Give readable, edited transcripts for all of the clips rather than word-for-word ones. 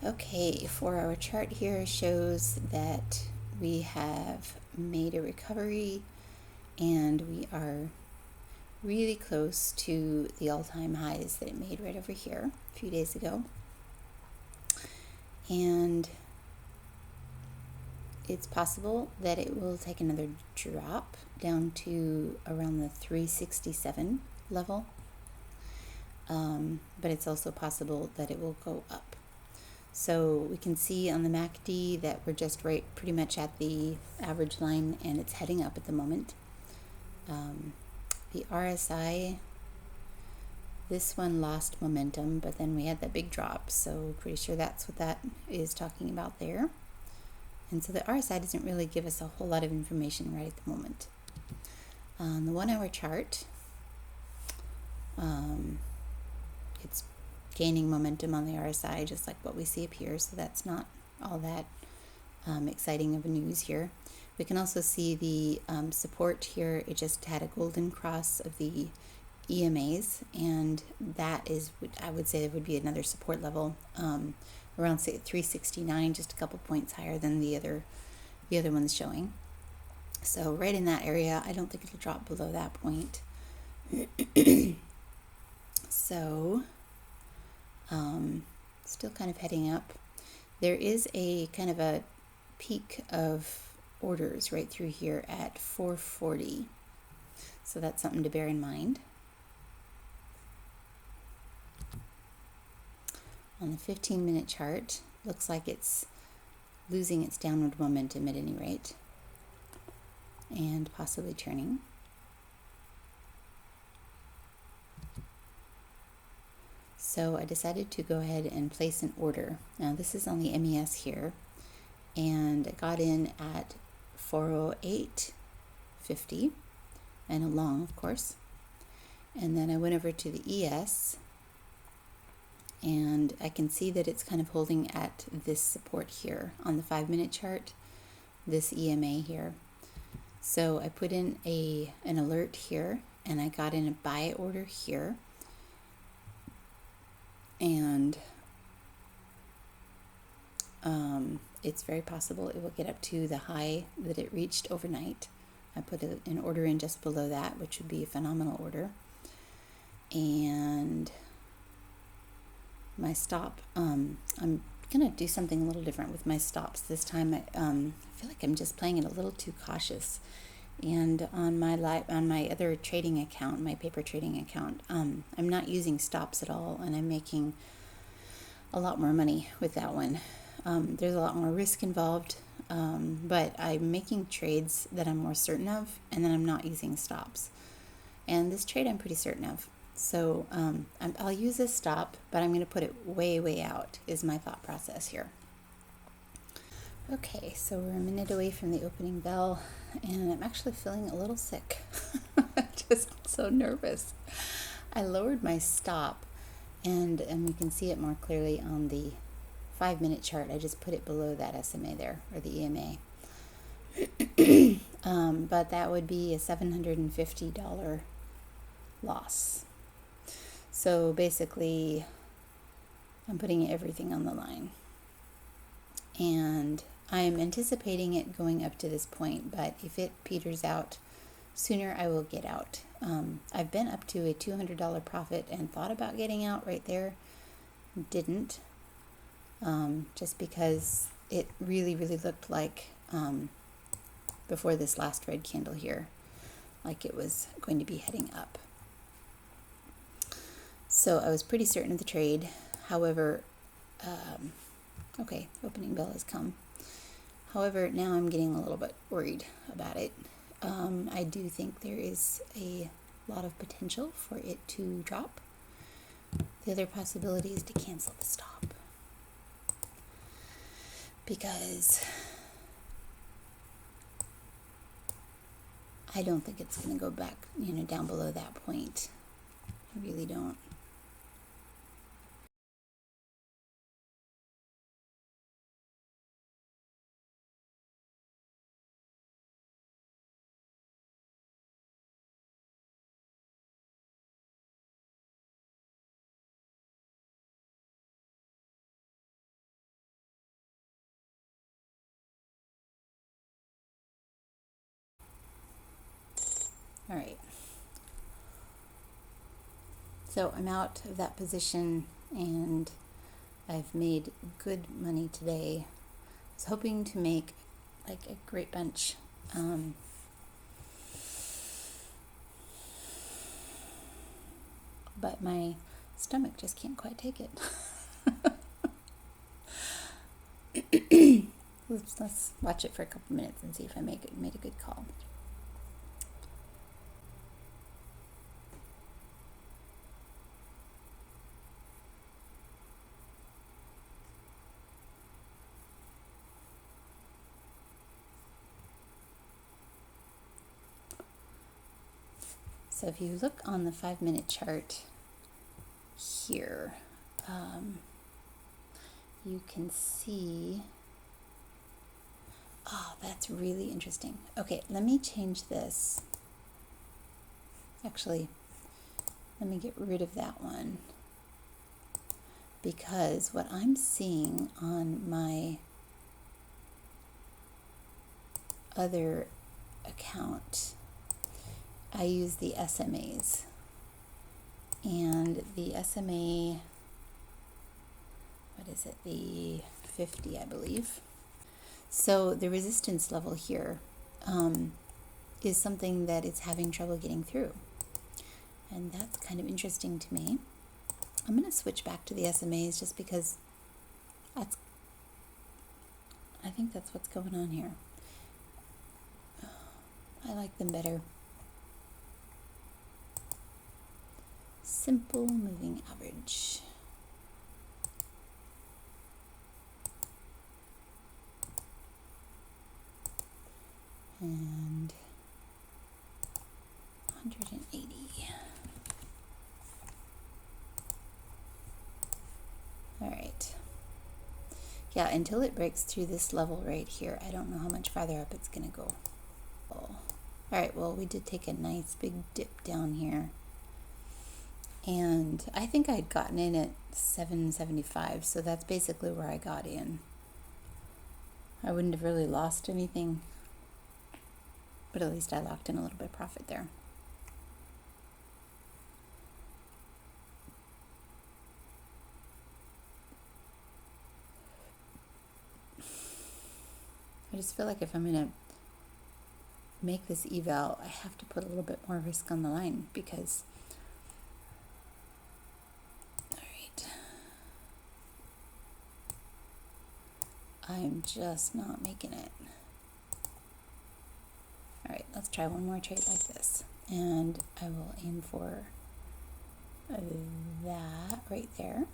Okay, 4 hour chart here shows that we have made a recovery and we are really close to the all-time highs that it made right over here a few days ago. And it's possible that it will take another drop down to around the 367 level. But it's also possible that it will go up. So we can see on the MACD that we're just right pretty much at the average line and it's heading up at the moment. The RSI, this one lost momentum, but then we had that big drop, so pretty sure that's what that is talking about there. And so the RSI doesn't really give us a whole lot of information right at the moment. On the 1 hour chart, it's gaining momentum on the RSI, just like what we see up here, so that's not all that exciting of a news here. We can also see the support here. It just had a golden cross of the EMAs, and that is, I would say, it would be another support level around, say, 369, just a couple points higher than the other ones showing. So right in that area, I don't think it'll drop below that point. So still kind of heading up. There is a kind of a peak of orders right through here at 440. So that's something to bear in mind. On the 15-minute chart, looks like it's losing its downward momentum at any rate, and possibly turning. So I decided to go ahead and place an order. Now this is on the MES here, and I got in at 408.50 and a long, of course. And then I went over to the ES, and I can see that it's kind of holding at this support here on the 5-minute chart, this EMA here. So I put in an alert here, and I got in a buy order here, and it's very possible it will get up to the high that it reached overnight. I put an order in just below that, which would be a phenomenal order. And my stop, I'm gonna do something a little different with my stops this time. I feel like I'm just playing it a little too cautious. And on my other trading account, my paper trading account, I'm not using stops at all, and I'm making a lot more money with that one. There's a lot more risk involved, but I'm making trades that I'm more certain of, and then I'm not using stops. And this trade I'm pretty certain of. So I'll use this stop, but I'm going to put it way, way out is my thought process here. Okay, so we're a minute away from the opening bell, and I'm actually feeling a little sick. Just so nervous. I lowered my stop, and we can see it more clearly on the 5-minute chart. I just put it below that SMA there, or the EMA. But that would be a $750 loss. So basically, I'm putting everything on the line. And I'm anticipating it going up to this point, but if it peters out sooner, I will get out. I've been up to a $200 profit and thought about getting out right there. Didn't. Just because it really, really looked like, before this last red candle here, like it was going to be heading up. So I was pretty certain of the trade. However, okay, opening bell has come. However, now I'm getting a little bit worried about it. I do think there is a lot of potential for it to drop. The other possibility is to cancel the stop, because I don't think it's going to go back, down below that point. I really don't. All right. So I'm out of that position and I've made good money today. I was hoping to make like a great bunch. But my stomach just can't quite take it. Let's watch it for a couple minutes and see if I made a good call. So if you look on the 5-minute chart here, you can see, oh, that's really interesting. Okay, let me change this. Actually, let me get rid of that one, because what I'm seeing on my other account, I use the SMAs, and the SMA, what is it, the 50, I believe. So the resistance level here is something that it's having trouble getting through, and that's kind of interesting to me. I'm going to switch back to the SMAs just because I think that's what's going on here. I like them better. Simple moving average. And 180. All right. Yeah, until it breaks through this level right here, I don't know how much farther up it's going to go. All right, well, we did take a nice big dip down here. And I think I'd gotten in at 775, so that's basically where I got in. I wouldn't have really lost anything, but at least I locked in a little bit of profit there. I just feel like if I'm going to make this eval, I have to put a little bit more risk on the line, because, all right, I'm just not making it. All right, let's try one more trade like this, and I will aim for that right there.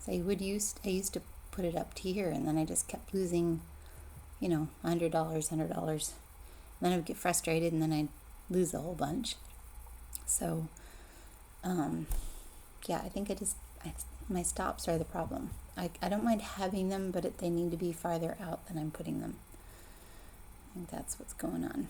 So I used to put it up to here, and then I just kept losing, $100, $100. Then I would get frustrated, and then I'd lose a whole bunch. So, yeah, I think my stops are the problem. I don't mind having them, but they need to be farther out than I'm putting them. I think that's what's going on.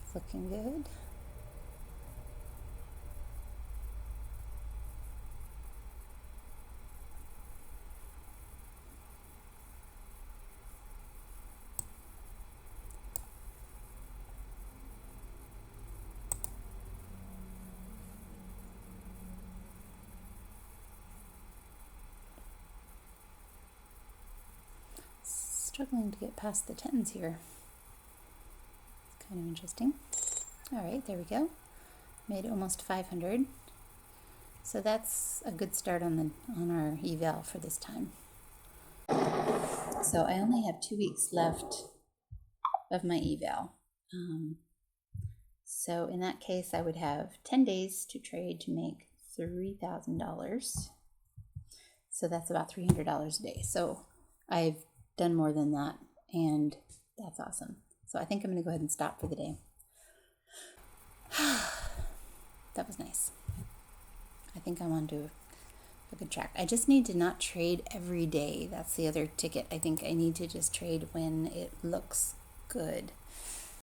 It's looking good. Struggling to get past the 10s here. It's kind of interesting. All right, there we go. Made almost 500. So that's a good start on our eval for this time. So I only have 2 weeks left of my eval. So in that case, I would have 10 days to trade to make $3,000. So that's about $300 a day. So I've done more than that, and that's awesome. So I think I'm going to go ahead and stop for the day. That was nice. I think I'm onto a good track. I just need to not trade every day. That's the other ticket. I think I need to just trade when it looks good.